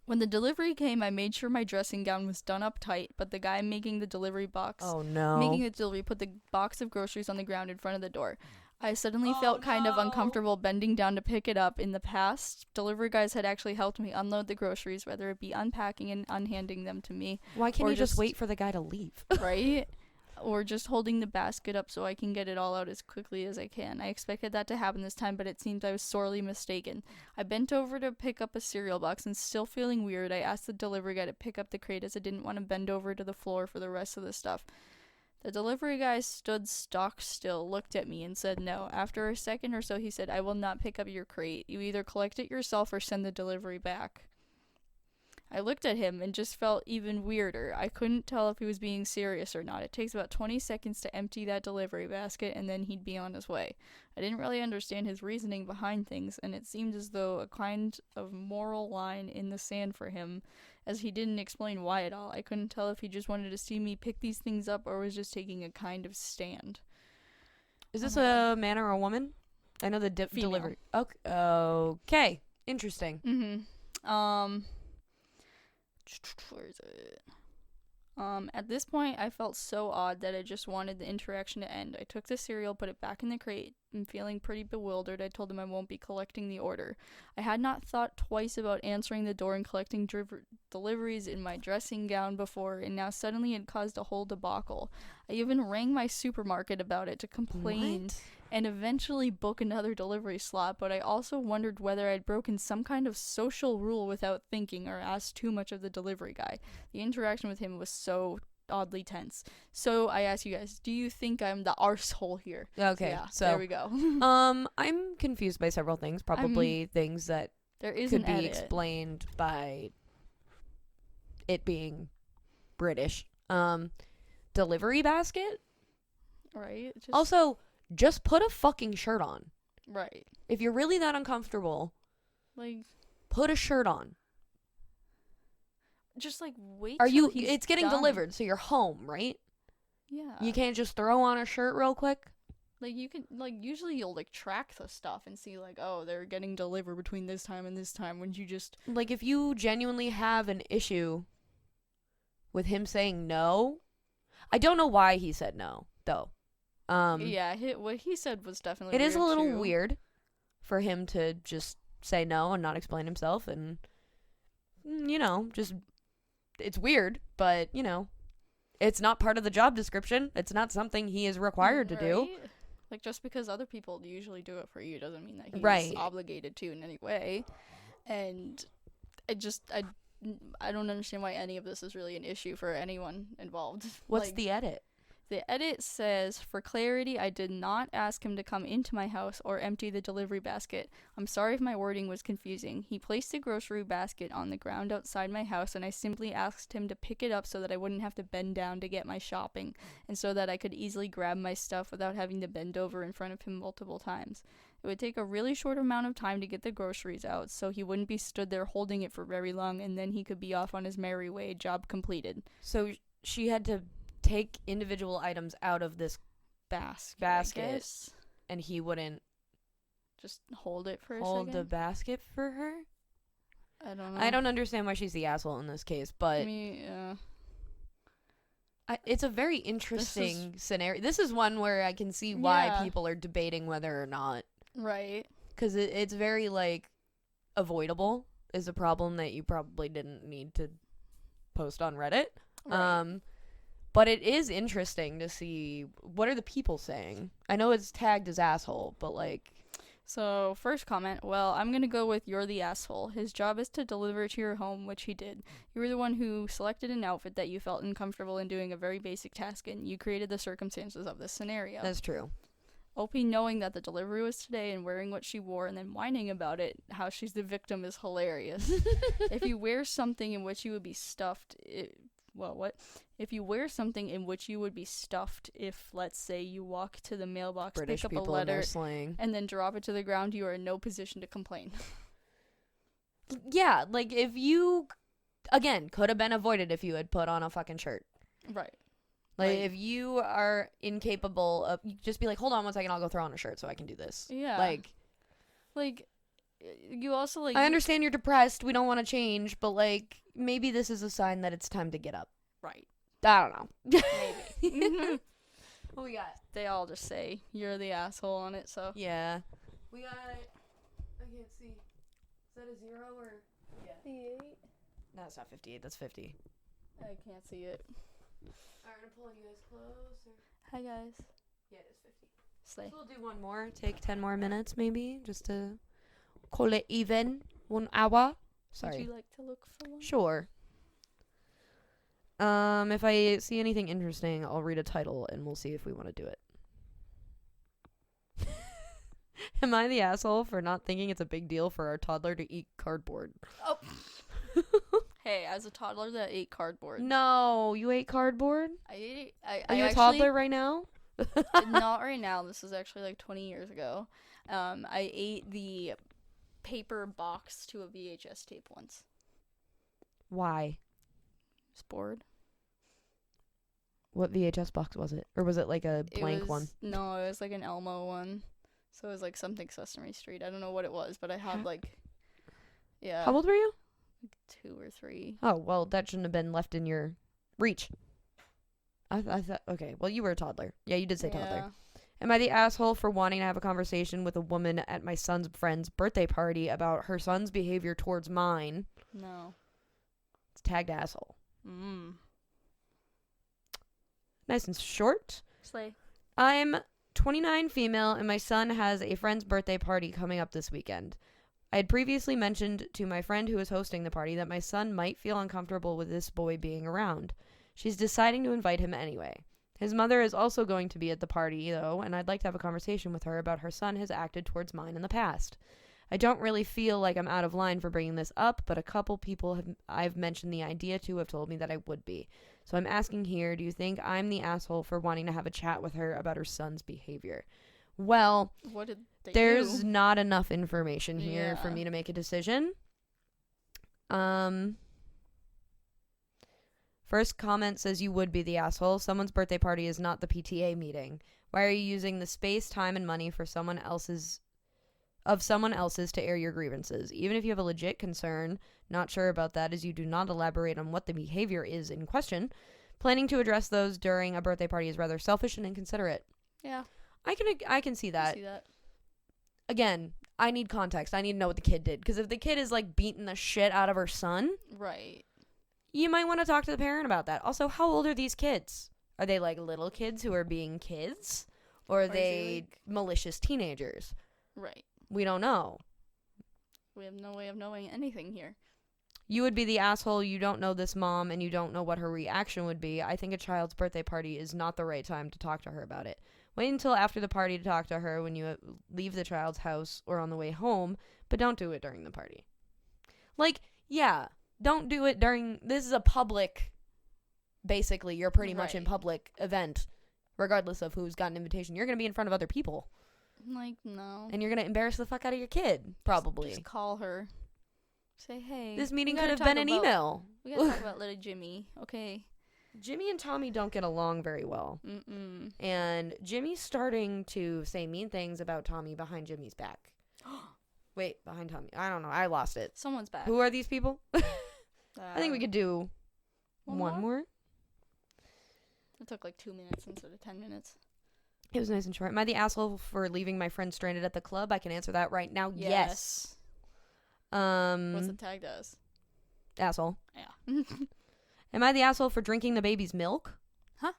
When the delivery came, I made sure my dressing gown was done up tight, but the guy making the delivery put the box of groceries on the ground in front of the door. I suddenly felt kind of uncomfortable bending down to pick it up. In the past, delivery guys had actually helped me unload the groceries, whether it be unpacking and unhanding them to me. Why can't you just wait for the guy to leave? Right? Or just holding the basket up so I can get it all out as quickly as I can. I expected that to happen this time, but it seems I was sorely mistaken. I bent over to pick up a cereal box, and still feeling weird, I asked the delivery guy to pick up the crate as I didn't want to bend over to the floor for the rest of the stuff. The delivery guy stood stock still, looked at me, and said no. After a second or so, he said, "I will not pick up your crate. You either collect it yourself or send the delivery back." I looked at him and just felt even weirder. I couldn't tell if he was being serious or not. It takes about 20 seconds to empty that delivery basket, and then he'd be on his way. I didn't really understand his reasoning behind things, and it seemed as though a kind of moral line in the sand for him, as he didn't explain why at all. I couldn't tell if he just wanted to see me pick these things up or was just taking a kind of stand. Is this a man or a woman? I know the delivery. Okay. Interesting. Mm-hmm. Where is it? At this point, I felt so odd that I just wanted the interaction to end. I took the cereal, put it back in the crate, and feeling pretty bewildered, I told him I won't be collecting the order. I had not thought twice about answering the door and collecting deliveries in my dressing gown before, and now suddenly it caused a whole debacle. I even rang my supermarket about it to complain and eventually book another delivery slot, but I also wondered whether I'd broken some kind of social rule without thinking or asked too much of the delivery guy. The interaction with him was so oddly tense. So I ask you guys, do you think I'm the arsehole here? Okay, yeah, so there we go. I'm confused by several things. Probably things that there is could be explained by it being British. Delivery basket? Right. Also, just put a fucking shirt on. Right. If you're really that uncomfortable, like, put a shirt on. Just like wait. It's getting delivered, so you're home, right? Yeah. You can't just throw on a shirt real quick. Like you can usually you'll like track the stuff and see like, oh, they're getting delivered between this time and this time. When you just like if you genuinely have an issue with him saying no, I don't know why he said no though. Yeah, what he said was definitely it weird is a little too. weird for him to just say no and not explain himself, and just it's weird, but it's not part of the job description. It's not something he is required to do. Like just because other people usually do it for you doesn't mean that he's obligated to in any way. And I don't understand why any of this is really an issue for anyone involved. What's the edit? The edit says, for clarity, I did not ask him to come into my house or empty the delivery basket. I'm sorry if my wording was confusing. He placed the grocery basket on the ground outside my house, and I simply asked him to pick it up so that I wouldn't have to bend down to get my shopping, and so that I could easily grab my stuff without having to bend over in front of him multiple times. It would take a really short amount of time to get the groceries out, so he wouldn't be stood there holding it for very long, and then he could be off on his merry way, job completed. So she had to take individual items out of this basket, and he wouldn't just hold it for a second? Hold the basket for her? I don't know. I don't understand why she's the asshole in this case, but it's a very interesting scenario. This is one where I can see why people are debating whether or not. Right. Because it's very, avoidable is a problem that you probably didn't need to post on Reddit. Right. But it is interesting to see what are the people saying. I know it's tagged as asshole, but So, first comment, well, I'm gonna go with you're the asshole. His job is to deliver to your home, which he did. You were the one who selected an outfit that you felt uncomfortable in doing a very basic task in. You created the circumstances of this scenario. That's true. OP knowing that the delivery was today and wearing what she wore and then whining about it, how she's the victim, is hilarious. If you wear something in which you would be stuffed, If you wear something in which you would be stuffed if, let's say, you walk to the mailbox, British pick up a people and their letter, slang. and then drop it to the ground, you are in no position to complain. Yeah, like if you, again, could have been avoided if you had put on a fucking shirt. Right. Like Like- if you are incapable of, you just be like, hold on one second, I'll go throw on a shirt so I can do this. Yeah. Like, You also, I understand you're depressed, we don't want to change, but like, maybe this is a sign that it's time to get up. Right. I don't know. Maybe. What we got? They all just say, you're the asshole on it, so. Yeah. We got, I can't see. Is that a 0 or? Yeah. No, it's not 58, that's 50. I can't see it. Alright, I'm pulling you guys close. Hi, guys. Yeah, it is 50. Slay. So we'll do one more. Take 10 more minutes, maybe, just to call it even. 1 hour. Sorry. Would you like to look for one? Sure. If I see anything interesting, I'll read a title and we'll see if we want to do it. Am I the asshole for not thinking it's a big deal for our toddler to eat cardboard? Oh. Hey, as a toddler that ate cardboard. No, you ate cardboard? Are Are you a toddler right now? Not right now. This is actually like 20 years ago. I ate the paper box to a VHS tape once. Why? Just bored. What VHS box was it? Or was it like a blank one? No, it was like an Elmo one. So it was like something Sesame Street. I don't know what it was, but I had like, yeah. How old were you? 2 or 3. Oh, well, that shouldn't have been left in your reach. I thought, okay, well, you were a toddler. Yeah, you did say toddler. Am I the asshole for wanting to have a conversation with a woman at my son's friend's birthday party about her son's behavior towards mine? No. It's tagged asshole. Mm. Nice and short. Slay. I'm 29, female, and my son has a friend's birthday party coming up this weekend. I had previously mentioned to my friend who was hosting the party that my son might feel uncomfortable with this boy being around. She's deciding to invite him anyway. His mother is also going to be at the party, though, and I'd like to have a conversation with her about how her son has acted towards mine in the past. I don't really feel like I'm out of line for bringing this up, but a couple people I've mentioned the idea to have told me that I would be. So I'm asking here, do you think I'm the asshole for wanting to have a chat with her about her son's behavior? Well, What did they there's do? not enough information here for Yeah. me to make a decision. First comment says you would be the asshole. Someone's birthday party is not the PTA meeting. Why are you using the space, time, and money for someone else's to air your grievances? Even if you have a legit concern, not sure about that as you do not elaborate on what the behavior is in question. Planning to address those during a birthday party is rather selfish and inconsiderate. Yeah. I can see I that. see that. Again, I need context. I need to know what the kid did. Because if the kid is like beating the shit out of her son, Right. you might want to talk to the parent about that. Also, how old are these kids? Are they like little kids who are being kids? Or are is it, they like- malicious teenagers? Right. We don't know. We have no way of knowing anything here. You would be the asshole. You don't know this mom and you don't know what her reaction would be. I think a child's birthday party is not the right time to talk to her about it. Wait until after the party to talk to her when you leave the child's house or on the way home, but don't do it during the party. Like, yeah, don't do it during, this is a public, basically, you're pretty much in Right. public event, regardless of who's got an invitation. You're going to be in front of other people, Like, no. and you're going to embarrass the fuck out of your kid, probably. Just call her. Say, hey. This meeting we could gotta have been talk an about- email. We gotta talk about little Jimmy, okay? Jimmy and Tommy don't get along very well. Mm-mm. And Jimmy's starting to say mean things about Tommy behind Jimmy's back. Wait, behind Tommy. I don't know. I lost it. Someone's back. Who are these people? I think we could do one more. It took like 2 minutes instead of 10 minutes. It was nice and short. Am I the asshole for leaving my friend stranded at the club? I can answer that right now. Yes. What's it tagged as? Asshole. Yeah. Am I the asshole for drinking the baby's milk? Huh?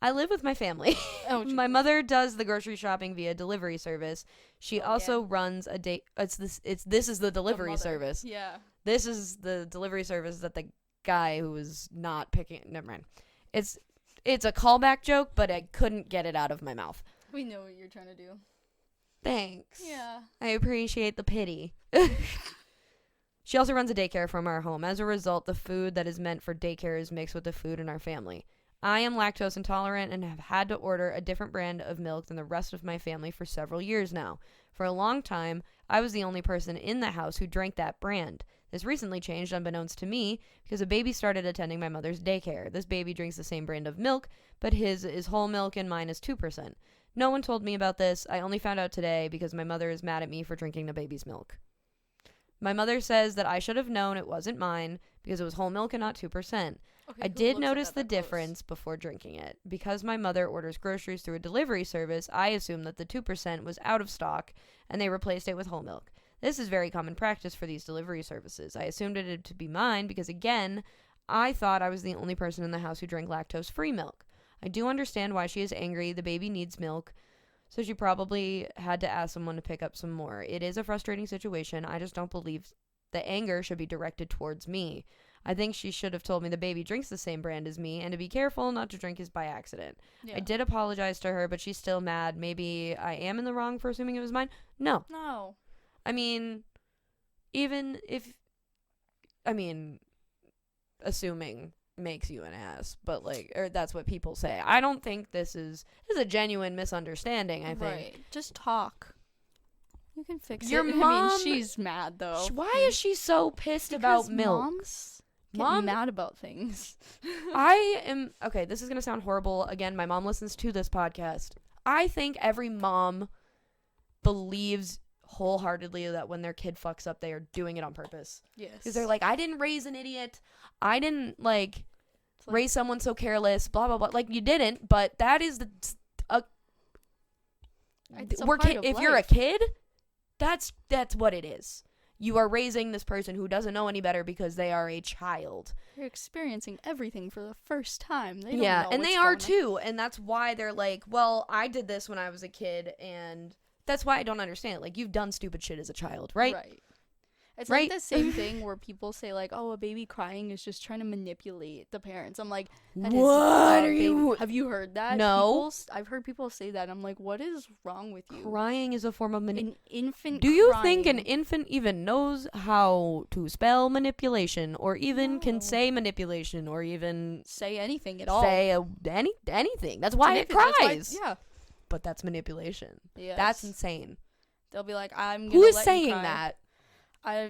I live with my family. Oh, My Jesus. mother does the grocery shopping via delivery service. She also runs a date. This is the The delivery mother. service. Yeah. This is the delivery service that the guy who was not picking. Never mind. It's a callback joke, but I couldn't get it out of my mouth. We know what you're trying to do. Thanks. Yeah. I appreciate the pity. She also runs a daycare from our home. As a result, the food that is meant for daycare is mixed with the food in our family. I am lactose intolerant and have had to order a different brand of milk than the rest of my family for several years now. For a long time, I was the only person in the house who drank that brand. This recently changed unbeknownst to me because a baby started attending my mother's daycare. This baby drinks the same brand of milk, but his is whole milk and mine is 2%. No one told me about this. I only found out today because my mother is mad at me for drinking the baby's milk. My mother says that I should have known it wasn't mine because it was whole milk and not 2%. Okay, I who did looks at notice that the that close? difference before drinking it. Because my mother orders groceries through a delivery service, I assumed that the 2% was out of stock and they replaced it with whole milk. This is very common practice for these delivery services. I assumed it to be mine because, again, I thought I was the only person in the house who drank lactose-free milk. I do understand why she is angry. The baby needs milk, so she probably had to ask someone to pick up some more. It is a frustrating situation. I just don't believe the anger should be directed towards me. I think she should have told me the baby drinks the same brand as me and to be careful not to drink his by accident. Yeah. I did apologize to her, but she's still mad. Maybe I am in the wrong for assuming it was mine. No. No. I mean, even if, assuming makes you an ass, but or that's what people say. I don't think this is a genuine misunderstanding, I think. Right. Just talk. You can fix Your it. I mom- mean, she's mad though. Why is she so pissed about Because milk? Moms get Mom- mad about things. Okay, this is going to sound horrible. Again, my mom listens to this podcast. I think every mom believes wholeheartedly that when their kid fucks up, they are doing it on purpose. Yes. Because they're like, I didn't raise an idiot. I didn't, It's like- raise someone so careless, blah, blah, blah. Like, you didn't, but that is It's a we're part of if you're a life. kid, that's what it is. You are raising this person who doesn't know any better because they are a child. They're experiencing everything for the first time. They don't Yeah, know and what's they are going on. too, and that's why they're like, well, I did this when I was a kid, and that's why I don't understand it. Like, you've done stupid shit as a child, right? Right. It's Right? like the same thing where people say like, "Oh, a baby crying is just trying to manipulate the parents." I'm like, that is What not are a baby. you? Have you heard that? No. I've heard people say that. I'm like, what is wrong with you? Crying is a form of manipulation. An infant. Do you think an crying- infant even knows how to spell manipulation, or even can No. say manipulation, or even say anything at all? say anything? That's why it That's why- cries. yeah. But that's manipulation. Yes. That's insane. They'll be like, "I'm." Who gonna is let you saying cry." that? I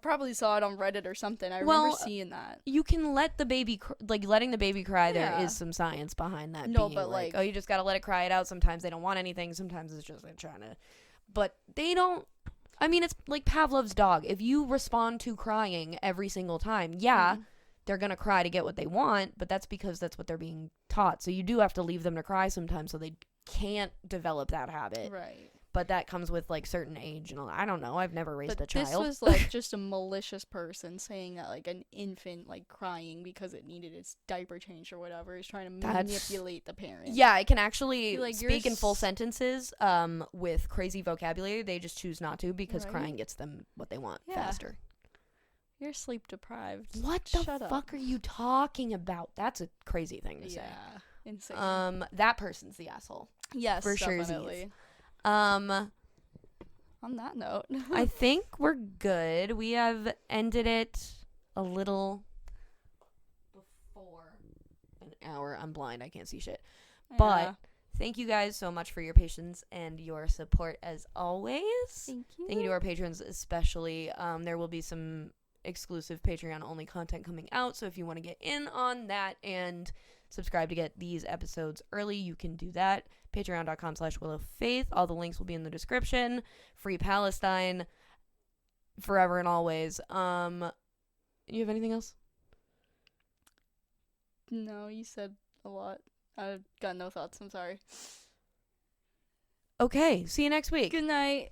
probably saw it on Reddit or something. I Well, remember seeing that. You can let the baby letting the baby cry. There Yeah. is some science behind that. No, being but, like- oh, you just gotta let it cry it out. Sometimes they don't want anything. Sometimes it's just like trying to, but they don't. I mean, it's like Pavlov's dog. If you respond to crying every single time, yeah, Mhm. they're gonna cry to get what they want. But that's because that's what they're being taught. So you do have to leave them to cry sometimes, so they can't develop that habit. Right. But that comes with like certain age and all. I don't know. I've never raised But a child. this was like just a malicious person saying that like an infant like crying because it needed its diaper changed or whatever is trying to That's- manipulate the parent. Yeah, it can actually Be like, "You're speak in full s- sentences with crazy vocabulary. They just choose not to because Right. crying gets them what they want Yeah. faster. You're sleep deprived. What the Shut up. fuck are you talking about? That's a crazy thing to say. Yeah. Insane. That person's the asshole. yes, for sure. definitely. On that note. I think we're good. We have ended it a little before an hour. I'm blind. I can't see shit. But Yeah. thank you guys so much for your patience and your support as always. Thank you. Thank you to our patrons especially. There will be some exclusive Patreon only content coming out, so if you want to get in on that and subscribe to get these episodes early, you can do that. Patreon.com/willowfaith. All the links will be in the description. Free Palestine forever and always. You have anything else? No, you said a lot. I've got no thoughts. I'm sorry. Okay, see you next week. Good night.